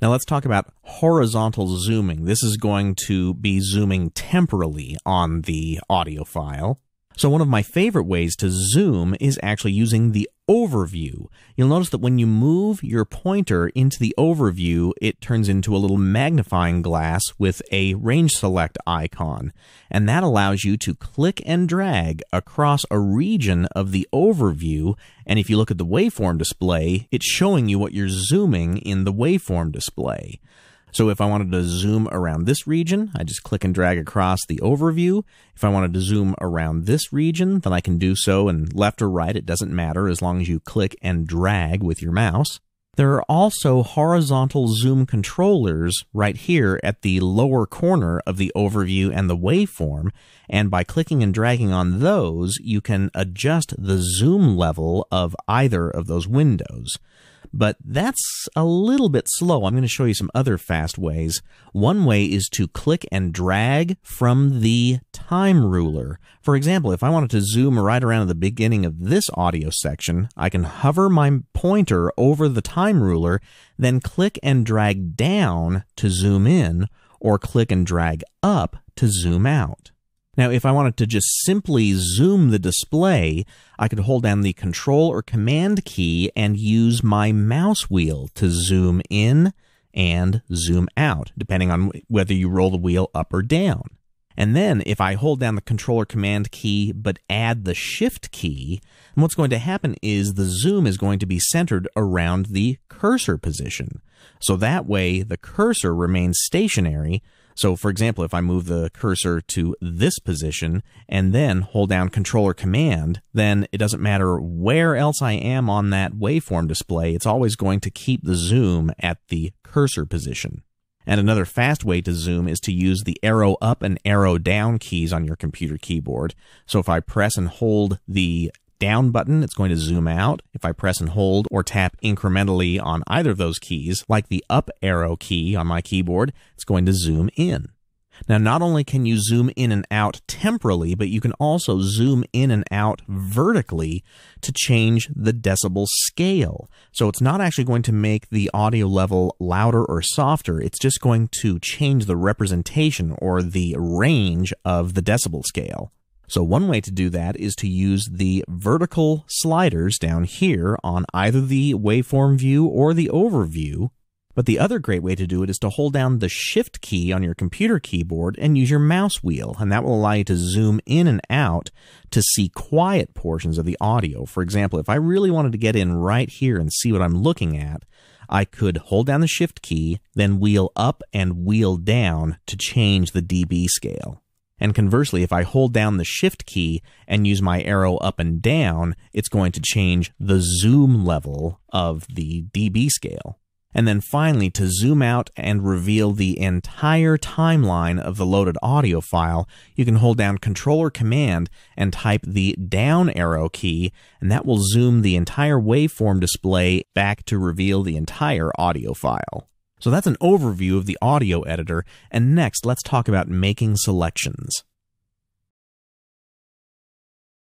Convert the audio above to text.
Now let's talk about horizontal zooming. This is going to be zooming temporally on the audio file. So one of my favorite ways to zoom is actually using the overview. You'll notice that when you move your pointer into the overview, it turns into a little magnifying glass with a range select icon. And that allows you to click and drag across a region of the overview. And if you look at the waveform display, it's showing you what you're zooming in the waveform display. So if I wanted to zoom around this region, I just click and drag across the overview. If I wanted to zoom around this region, then I can do so in left or right. It doesn't matter as long as you click and drag with your mouse. There are also horizontal zoom controllers right here at the lower corner of the overview and the waveform. And by clicking and dragging on those, you can adjust the zoom level of either of those windows. But that's a little bit slow. I'm going to show you some other fast ways. One way is to click and drag from the time ruler. For example, if I wanted to zoom right around at the beginning of this audio section, I can hover my pointer over the time ruler, then click and drag down to zoom in, or click and drag up to zoom out. Now, if I wanted to just simply zoom the display, I could hold down the Control or Command key and use my mouse wheel to zoom in and zoom out, depending on whether you roll the wheel up or down. And then, if I hold down the Control or Command key but add the Shift key, what's going to happen is the zoom is going to be centered around the cursor position. So that way, the cursor remains stationary. So, for example, if I move the cursor to this position and then hold down Control or Command, then it doesn't matter where else I am on that waveform display, it's always going to keep the zoom at the cursor position. And another fast way to zoom is to use the arrow up and arrow down keys on your computer keyboard. So if I press and hold the down button, it's going to zoom out. If I press and hold or tap incrementally on either of those keys, like the up arrow key on my keyboard, it's going to zoom in. Now, not only can you zoom in and out temporally, but you can also zoom in and out vertically to change the decibel scale. So it's not actually going to make the audio level louder or softer. It's just going to change the representation or the range of the decibel scale. So one way to do that is to use the vertical sliders down here on either the waveform view or the overview. But the other great way to do it is to hold down the Shift key on your computer keyboard and use your mouse wheel, and that will allow you to zoom in and out to see quiet portions of the audio. For example, if I really wanted to get in right here and see what I'm looking at, I could hold down the Shift key, then wheel up and wheel down to change the dB scale. And conversely, if I hold down the Shift key and use my arrow up and down, it's going to change the zoom level of the dB scale. And then finally, to zoom out and reveal the entire timeline of the loaded audio file, you can hold down Control or Command and type the down arrow key, and that will zoom the entire waveform display back to reveal the entire audio file. So that's an overview of the audio editor, and next let's talk about making selections.